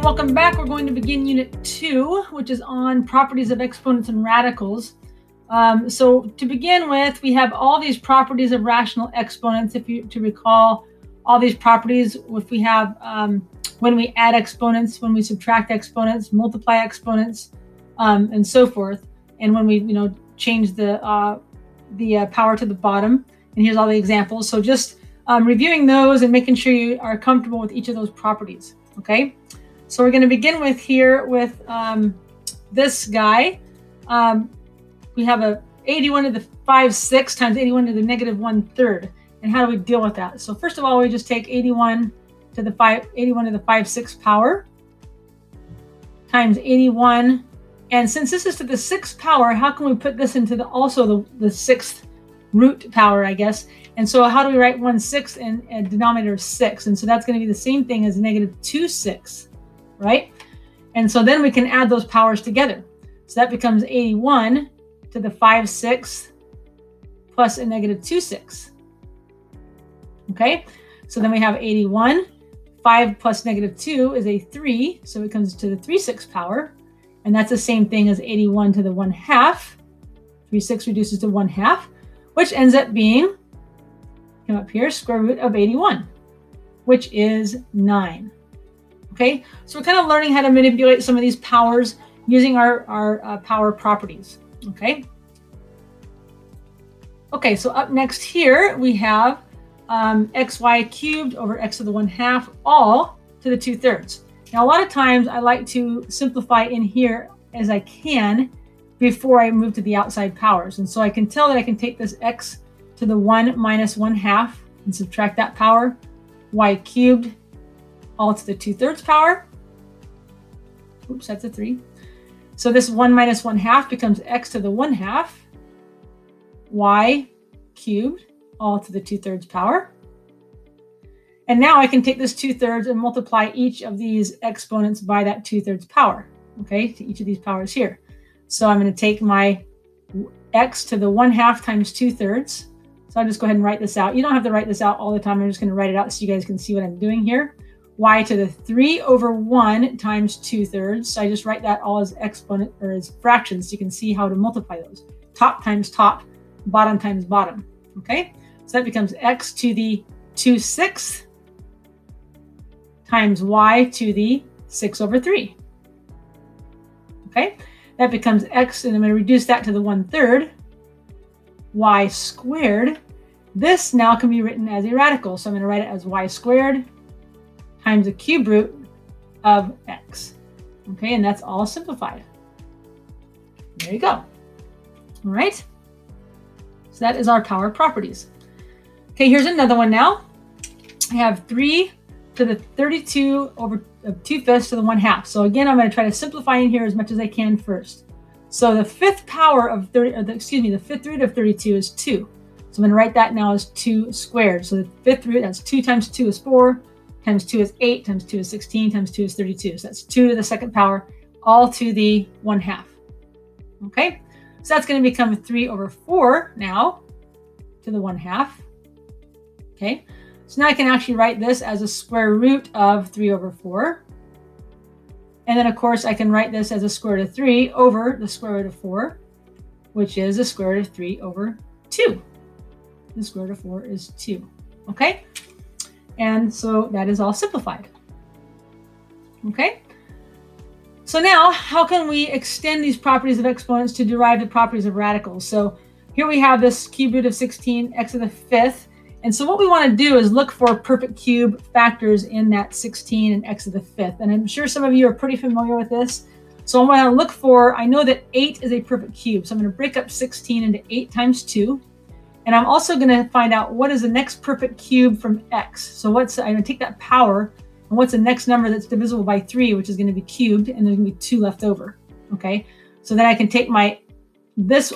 welcome back. We're going to begin Unit 2, which is on properties of exponents and radicals. So to begin with, we have all these properties of rational exponents. If you to recall all these properties, if we have when we add exponents, when we subtract exponents, multiply exponents, and so forth, and when we change the power to the bottom. And here's all the examples. So just reviewing those and making sure you are comfortable with each of those properties. Okay. So we're going to begin with here with this guy. We have a 81 to the 5/6 times 81 to the negative 1/3. And how do we deal with that? So first of all, we just take 81 to the 5/6 power times 81. And since this is to the 6th power, how can we put this into also the 6th root power, I guess? And so how do we write 1/6 in a denominator of 6? And so that's going to be the same thing as negative 2/6. Right? And so then we can add those powers together. So that becomes 81 to the 5/6 plus a negative 2/6. Okay? So then we have 81. 5 plus negative 2 is a 3. So it comes to the 3/6 power. And that's the same thing as 81 to the 1/2. 3/6 reduces to 1/2, which ends up being, come up here, square root of 81, which is 9. Okay, so we're kind of learning how to manipulate some of these powers using our power properties. Okay, so up next here we have xy cubed over x to the 1/2 all to the 2/3. Now a lot of times I like to simplify in here as I can before I move to the outside powers. And so I can tell that I can take this x to the 1 minus 1/2 and subtract that power, y cubed all to the 2/3 power. Oops, that's a 3. So this 1 minus 1/2 becomes x to the 1/2, y cubed all to the 2/3 power. And now I can take this 2/3 and multiply each of these exponents by that 2/3 power, okay, to each of these powers here. So I'm going to take my x to the 1/2 times 2/3. So I'll just go ahead and write this out. You don't have to write this out all the time. I'm just going to write it out so you guys can see what I'm doing here. Y to the 3/1 times 2/3. So I just write that all as exponent or as fractions so you can see how to multiply those. Top times top, bottom times bottom. Okay, so that becomes x to the 2/6 times y to the 6/3. Okay, that becomes x, and I'm going to reduce that to the 1/3, y squared. This now can be written as a radical. So I'm going to write it as y squared times the cube root of x. Okay, and that's all simplified. There you go. All right. So that is our power properties. Okay, here's another one now. I have 3 to the 32 over 2/5 to the 1/2. So again, I'm going to try to simplify in here as much as I can first. So the 5th power of the 5th root of 32 is 2. So I'm going to write that now as 2 squared. So the 5th root, that's 2 times 2 is 4. Times 2 is 8, times 2 is 16, times 2 is 32. So that's 2 to the 2nd power, all to the 1/2. Okay, so that's going to become 3/4 now to the 1/2. Okay, so now I can actually write this as a square root of 3/4. And then, of course, I can write this as a square root of 3 over the square root of 4, which is the square root of 3/2. The square root of 4 is 2. Okay? And so that is all simplified. Okay. So now how can we extend these properties of exponents to derive the properties of radicals? So here we have this cube root of 16, x to the 5th. And so what we want to do is look for perfect cube factors in that 16 and x to the 5th. And I'm sure some of you are pretty familiar with this. So I'm going to look for, I know that 8 is a perfect cube. So I'm going to break up 16 into 8 times 2. And I'm also going to find out what is the next perfect cube from x. So I'm going to take that power, and what's the next number that's divisible by 3, which is going to be cubed, and there's going to be 2 left over. Okay, so then I can take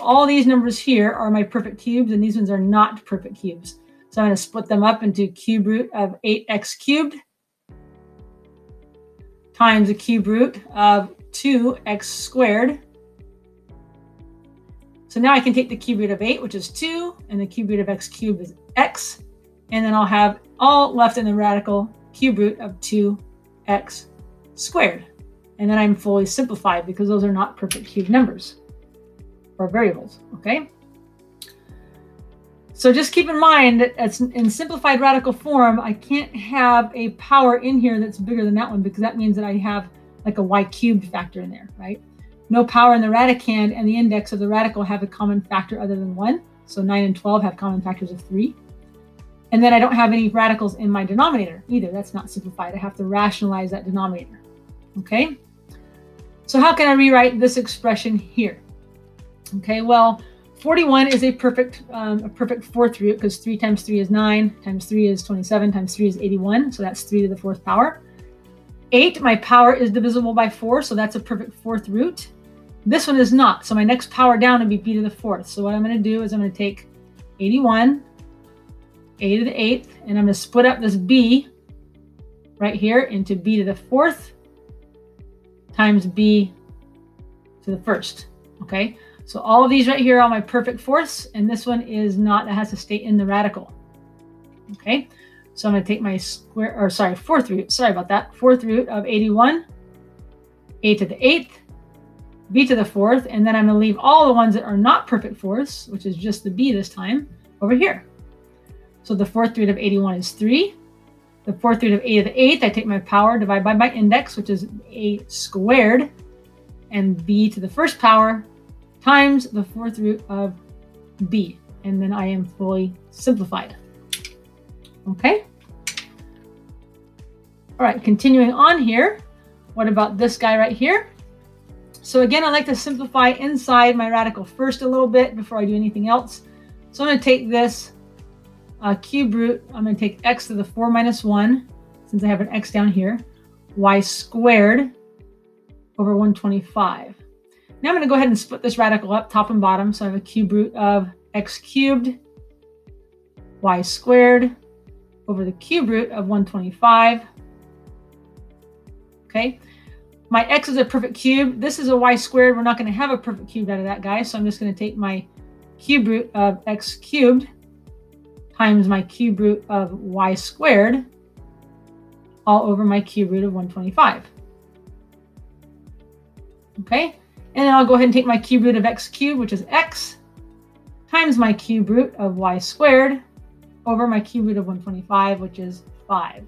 all these numbers here are my perfect cubes, and these ones are not perfect cubes. So I'm going to split them up into cube root of 8x cubed times the cube root of 2x squared. So now I can take the cube root of 8, which is 2, and the cube root of x cubed is x. And then I'll have all left in the radical cube root of 2x squared. And then I'm fully simplified because those are not perfect cube numbers or variables, okay? So just keep in mind that in simplified radical form, I can't have a power in here that's bigger than that one because that means that I have like a y cubed factor in there, right? No power in the radicand and the index of the radical have a common factor other than 1. So 9 and 12 have common factors of 3. And then I don't have any radicals in my denominator either. That's not simplified. I have to rationalize that denominator, okay? So how can I rewrite this expression here? Okay, well, 41 is a perfect fourth root because 3 times 3 is 9, times 3 is 27, times 3 is 81. So that's 3 to the fourth power. 8, my power is divisible by 4, so that's a perfect fourth root. This one is not, so my next power down would be b to the fourth. So what I'm going to do is I'm going to take 81, a to the 8th, and I'm going to split up this b right here into b to the fourth times b to the first, okay? So all of these right here are my perfect fourths, and this one is not, that has to stay in the radical, okay? So I'm going to take my fourth root, sorry about that, fourth root of 81, a to the 8th, b to the fourth, and then I'm going to leave all the ones that are not perfect fourths, which is just the b this time, over here. So the fourth root of 81 is 3. The fourth root of a to the 8th, I take my power, divide by my index, which is a squared, and b to the first power times the fourth root of b. And then I am fully simplified. Okay? All right, continuing on here. What about this guy right here? So again, I like to simplify inside my radical first a little bit before I do anything else. So I'm going to take this cube root. I'm going to take x to the 4 minus 1, since I have an x down here, y squared over 125. Now I'm going to go ahead and split this radical up top and bottom. So I have a cube root of x cubed y squared over the cube root of 125. Okay. My x is a perfect cube. This is a y squared. We're not going to have a perfect cube out of that guy. So I'm just going to take my cube root of x cubed times my cube root of y squared all over my cube root of 125. Okay. And then I'll go ahead and take my cube root of x cubed, which is x, times my cube root of y squared over my cube root of 125, which is 5.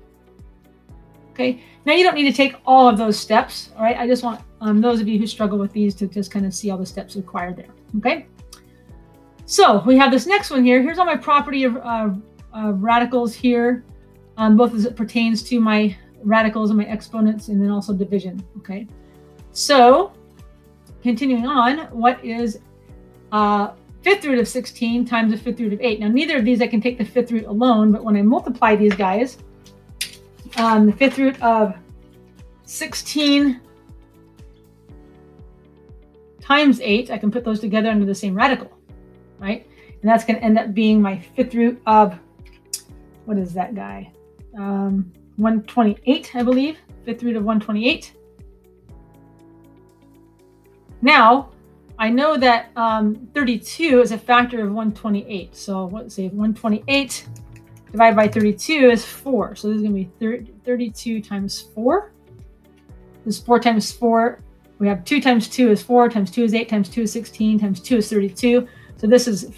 Okay, now you don't need to take all of those steps, all right? I just want those of you who struggle with these to just kind of see all the steps required there, okay? So we have this next one here. Here's all my property of radicals here, both as it pertains to my radicals and my exponents, and then also division, okay? So continuing on, what is fifth root of 16 times the fifth root of 8? Now, neither of these I can take the fifth root alone, but when I multiply these guys, the fifth root of 16 times 8, I can put those together under the same radical, right? And that's going to end up being my fifth root of, what is that guy? 128, I believe. Fifth root of 128. Now, I know that 32 is a factor of 128. So let's say 128 divided by 32 is 4. So this is going to be 32 times 4. This is 4 times 4. We have 2 times 2 is 4, times 2 is 8, times 2 is 16, times 2 is 32. So this is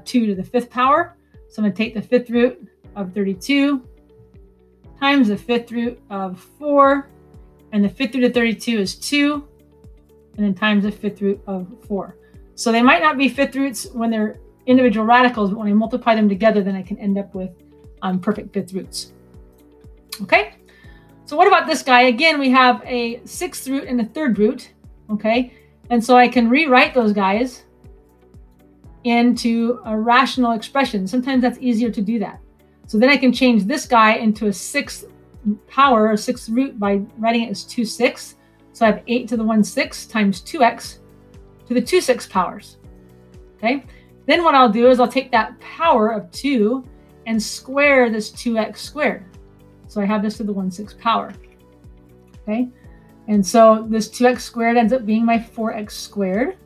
2 to the fifth power. So I'm going to take the fifth root of 32 times the fifth root of 4. And the fifth root of 32 is 2. And then times the fifth root of 4. So they might not be fifth roots when they're individual radicals, but when I multiply them together, then I can end up with perfect fifth roots. Okay, so what about this guy? Again, we have a sixth root and a third root, okay? And so I can rewrite those guys into a rational expression. Sometimes that's easier to do that. So then I can change this guy into a sixth power, or sixth root, by writing it as 2 6. So I have 8 to the 1 6 times 2x to the 2 6 powers, okay? Then what I'll do is I'll take that power of 2 and square this 2x squared. So I have this to the 1 6 power, okay? And so this 2x squared ends up being my 4x squared.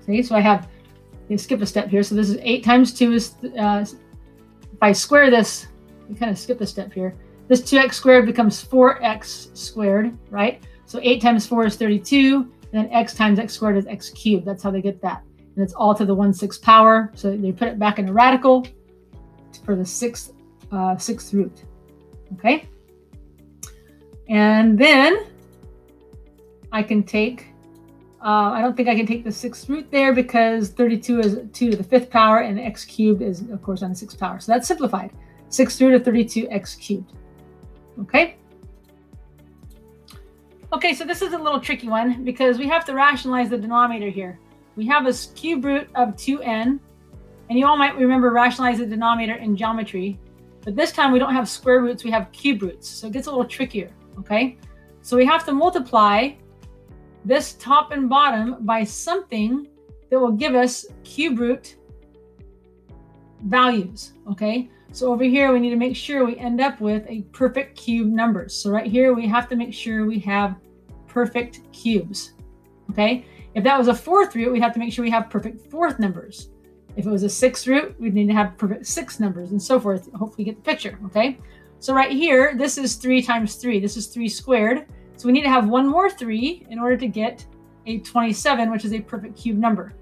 See, so I have, skip a step here. So this is 8 times 2 is, if I square this, we kind of skip a step here. This 2x squared becomes 4x squared, right? So 8 times 4 is 32, and then x times x squared is x cubed. That's how they get that. And it's all to the 1/6 power. So they put it back in a radical for the sixth root. Okay? And then I can take, I don't think I can take the 6th root there because 32 is 2 to the 5th power, and x cubed is, of course, on the 6th power. So that's simplified. 6th root of 32 x cubed. Okay? Okay, so this is a little tricky one because we have to rationalize the denominator here. We have a cube root of 2n, and you all might remember rationalize the denominator in geometry, but this time we don't have square roots, we have cube roots, so it gets a little trickier, okay? So we have to multiply this top and bottom by something that will give us cube root values, okay? So over here, we need to make sure we end up with a perfect cube numbers. So right here, we have to make sure we have perfect cubes, okay? If that was a 4th root, we'd have to make sure we have perfect 4th numbers. If it was a 6th root, we'd need to have perfect 6th numbers and so forth. Hopefully you get the picture, okay? So right here, this is 3 times 3. This is 3 squared. So we need to have one more 3 in order to get a 27, which is a perfect cube number,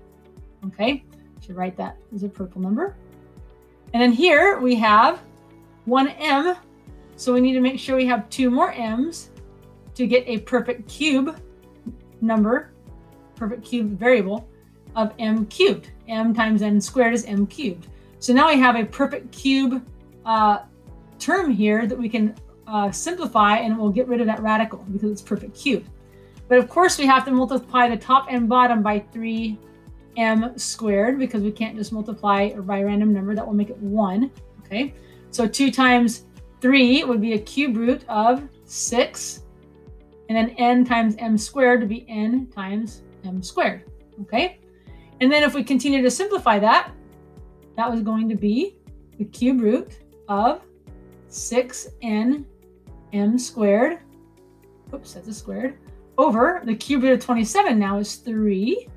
okay? I should write that as a purple number. And then here we have 1m. So we need to make sure we have 2 more m's to get a perfect cube number, perfect cube variable of m cubed. M times n squared is m cubed. So now we have a perfect cube term here that we can simplify, and we'll get rid of that radical because it's perfect cubed. But of course we have to multiply the top and bottom by 3m squared because we can't just multiply by a random number. That will make it 1, okay? So 2 times 3 would be a cube root of 6, and then n times m squared would be n times m squared, okay? And then if we continue to simplify that, that was going to be the cube root of 6n m squared, oops, that's a squared, over the cube root of 27 now is 3,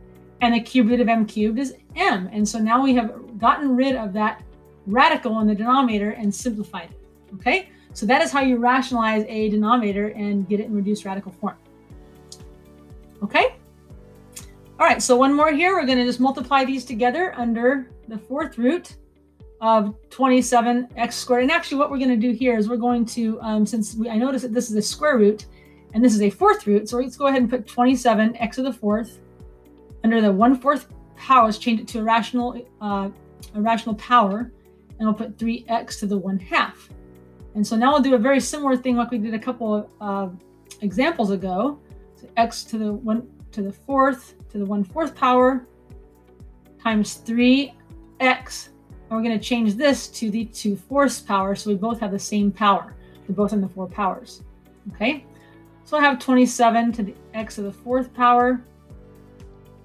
and the cube root of m cubed is m. And so now we have gotten rid of that radical in the denominator and simplified it, okay? So that is how you rationalize a denominator and get it in reduced radical form, okay? All right, so one more here. We're going to just multiply these together under the 4th root of 27x squared. And actually what we're going to do here is we're going to, I noticed that this is a square root and this is a 4th root, so let's go ahead and put 27x to the 4th under the 1/4 power. Let's change it to a rational power, and we'll put 3x to the 1/2. And so now we'll do a very similar thing like we did a couple of examples ago. So x to the 4th to the 1/4 power times 3x. And we're going to change this to the 2/4 power, so we both have the same power. They're both in the 4 powers. Okay, so I have 27 to the x to the 4th power,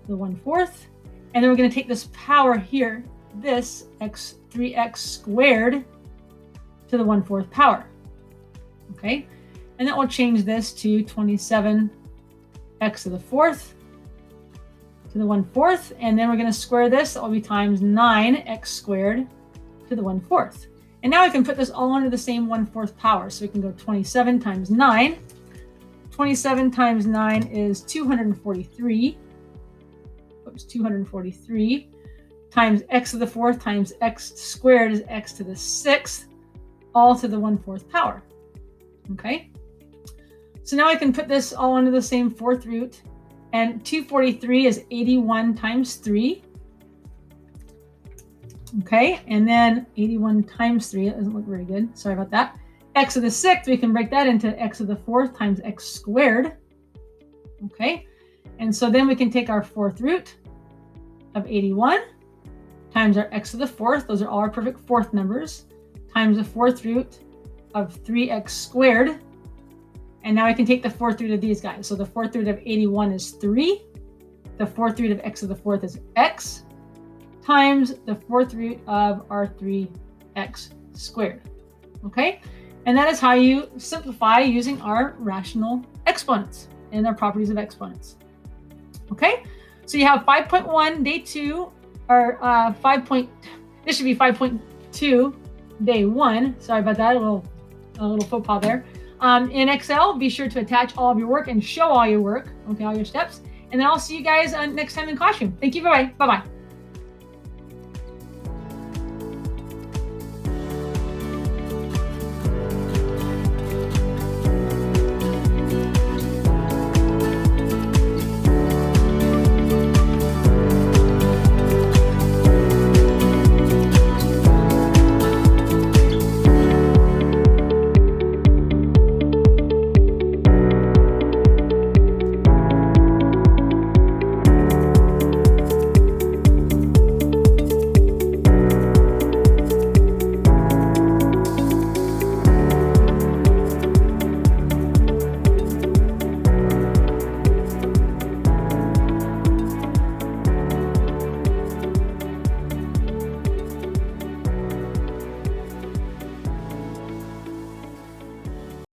the 1/4, and then we're going to take this power here, this 3x squared to the 1/4 power. Okay, and that will change this to 27x to the 4th to the 1/4, and then we're going to square this. That will be times 9x squared to the 1/4. And now we can put this all under the same 1/4 power. So we can go 27 times 9. 27 times 9 is 243. Oops, 243 times x to the 4th times x squared is x to the 6th, all to the 1/4 power. Okay. So now I can put this all under the same 4th root. And 243 is 81 times 3. Okay, and then 81 times 3, that doesn't look very good. Sorry about that. X to the 6th, we can break that into x to the 4th times x squared. Okay, and so then we can take our 4th root of 81 times our x to the 4th, those are all our perfect 4th numbers, times the 4th root of 3x squared. And now I can take the 4th root of these guys. So the 4th root of 81 is 3. The 4th root of x to the 4th is x times the 4th root of our 3x squared. Okay? And that is how you simplify using our rational exponents and their properties of exponents. Okay? So you have 5.1 day 2, or this should be 5.2 day 1. Sorry about that, a little a little faux pas there. In Excel, be sure to attach all of your work and show all your work, okay, all your steps. And then I'll see you guys next time in classroom. Thank you. Bye-bye. Bye-bye.